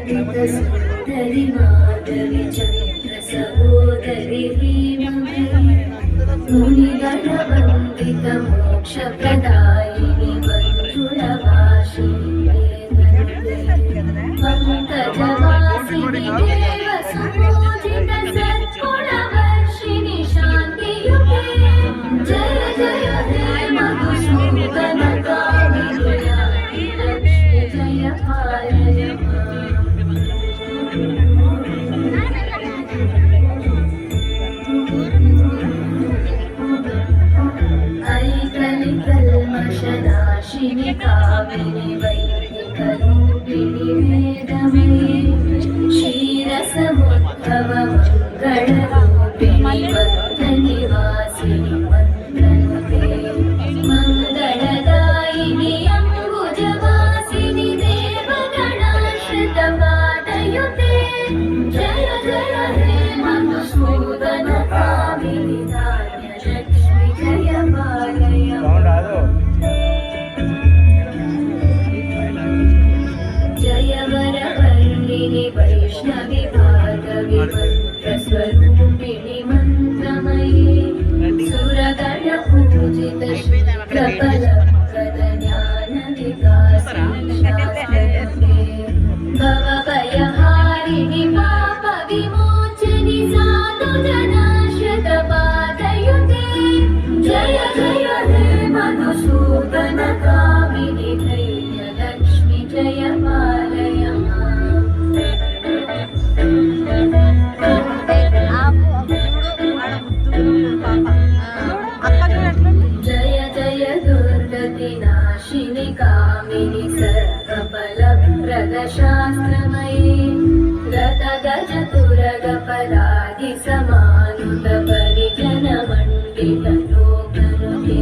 सुमनसवन्दितसुन्दरि माधवि चन्द्र सहोदरि मुनिगणवन्दित मोक्षप्रदायिनि मन्त्रुलवासिनि पङ्कजवासिनि देवसुपूजित सत्कुलवर्षिणि शान्तियुते जय जय हे मधुसूदन कामिनि लक्ष्मी जय पालय ऐकलिकल्मषनाशिनि कामिनि वैदिकरूपिणि वेदमयि क्षीरसमुद्भव मङ्गलरूपिणि मन्त्रनिवासिनि मन्त्रनुते मङ्गलदायिनि अम्बुजवासिनि देवगणाश्रितपादयुते जय जय हे मधुसूदन कामिनि धान्यलक्ष्मि जय पालय जय वरवर्णिनि वैष्णवि भार्गवि मन्त्रस्वरूपिणि मन्त्रमयि सुरगणपूजित शुक्रफलप्रद ज्ञानविकासिनि शास्त्रयुते भवभयहारिणि पापविमोचनि साधुजनाश्रितपादयुते जय जय हे मधुसूदन कामिनि धैर्यलक्ष्मि जय पालय जय जय दुर्गतिनाशिनि कामिनि सर्वफलप्रद शास्त्रमयि रतगजतुरगपदादि समानुत परिजनमण्डित लोकनुते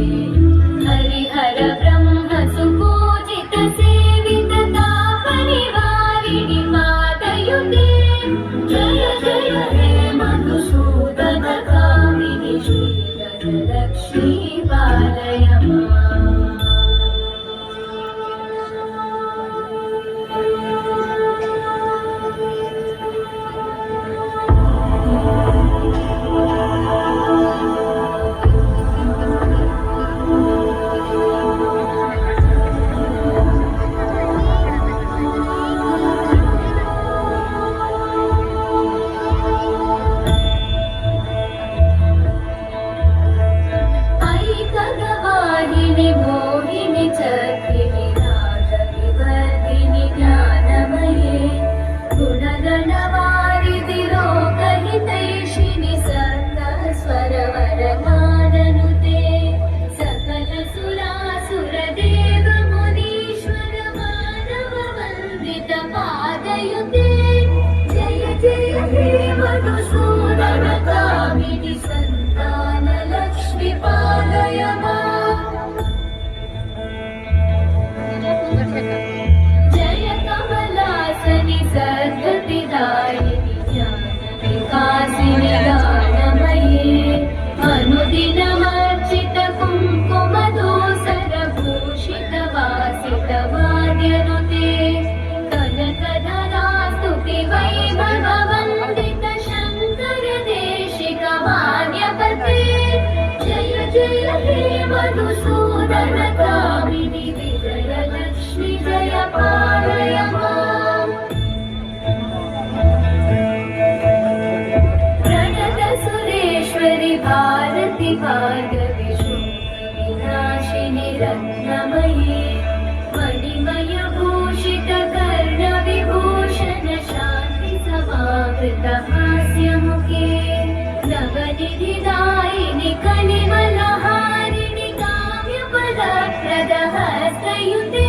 हरिहर ब्रह्म सुपूजित सेवित तापनिवारिणि पादयुते जय जय हे मधुसूदन कामिनि श्रीलक्ष्मी पालय ऐकगवाहिनि मोहिनि चक्रिणि नादविवर्धिनि ज्ञानमये गुणगणवारिधि लोकहितैषिणि सप्तस्वरवरमाननुते सकलसुरासुरदेव मुनीश्वर मानववन्दित पादयुते जय जय हे मधुसूदन कामिनि सन्तानलक्ष्मि पालय जय कमलासनि सद्गतिदायिनि ज्ञानविकासिनि दानमये अनुदिनमर्चित कुङ्कुमधूसरभूषित वासित वाद्यनुते कनकधरास्तुति वैभववन्दित शङ्कर देशिक मान्यपते जय जय हे मधुसूदन कामिनि विजयलक्ष्मि जय पालय प्रणत सुरेश्वरि भारति भार्गवि शुक्रविनाशिनि रत्नमयि मणिमय भूषित कर्णविभूषण शान्ति समावृत हास्यमुखे नवनिधिदायिनि कलिमलहारिणि काम्यपदप्रद हस्तयुते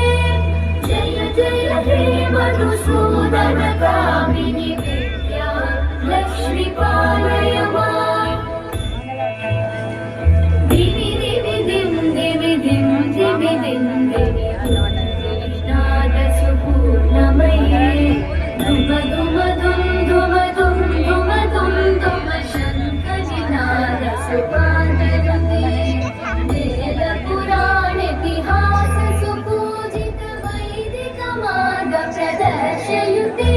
जय जय हे मधुसूदन कामिनि धुमधुम धुमधुम धुमधुम धुम शङ्खनिनाद सुपादरुते वेदपुराणेतिहास सुपूजित वैदिक मार्ग प्रदर्शयुते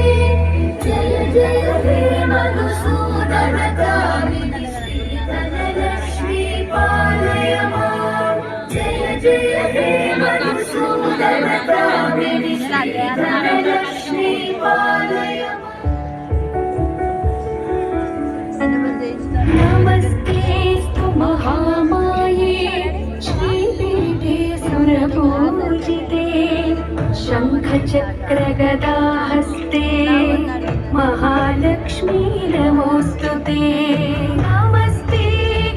जय जय हे मधुसूदन कामिनि श्रीधनलक्ष्मी पालय मां जय जय हे मधुसूदन कामिनि श्रीधनलक्ष्मी पालय नमस्तेस्तु महामाये श्रीपीठे सुरपूजिते शङ्खचक्रगदाहस्ते महालक्ष्मी नमोऽस्तुते नमस्ते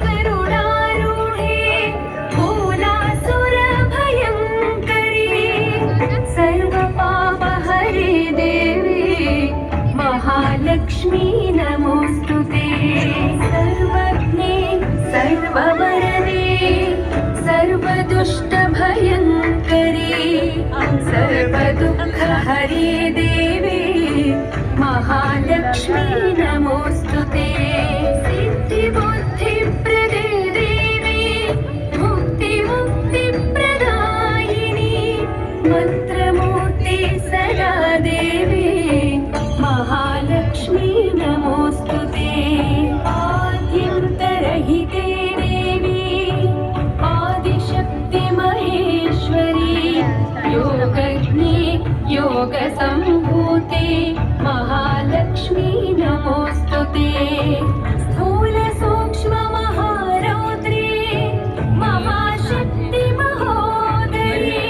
गरुडारूढे भूलासुरभयङ्करी सर्वपापहरे देवी महालक्ष्मी नमोऽस्तुते सर्वज्ञे सर्ववरदे सर्वदुष्टभयङ्करी सर्वदुःखहरे देवी महालक्ष्मी नमोऽस्तुते सिद्धिबुद्धिप्रदे देवी मुक्तिप्रदायिनी मन्त्रमूर्ति सदा देवी महालक्ष्मी नमोऽस्तुते आद्यन्तरहिते देवी आदिशक्ति महेश्वरी योगज्ञे योगसम्भूते महालक्ष्मी नमोऽस्तुते स्थूल सूक्ष्म महारौद्रे महाशक्ति महोदरी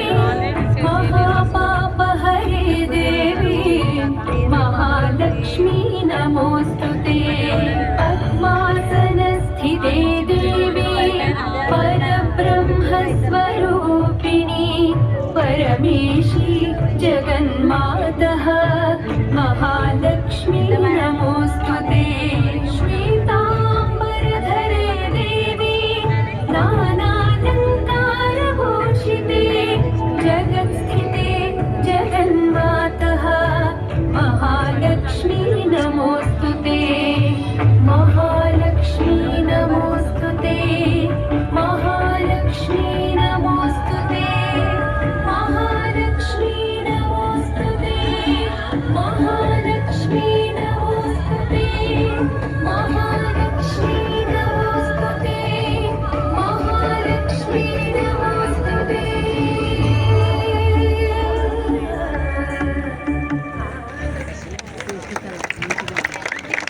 महापापहरे देवी महालक्ष्मी नमोऽस्तुते पद्मासनस्थिते देवी परब्रह्मस्वरूपिणी परमेशी जगन्मातः महालक्ष्मी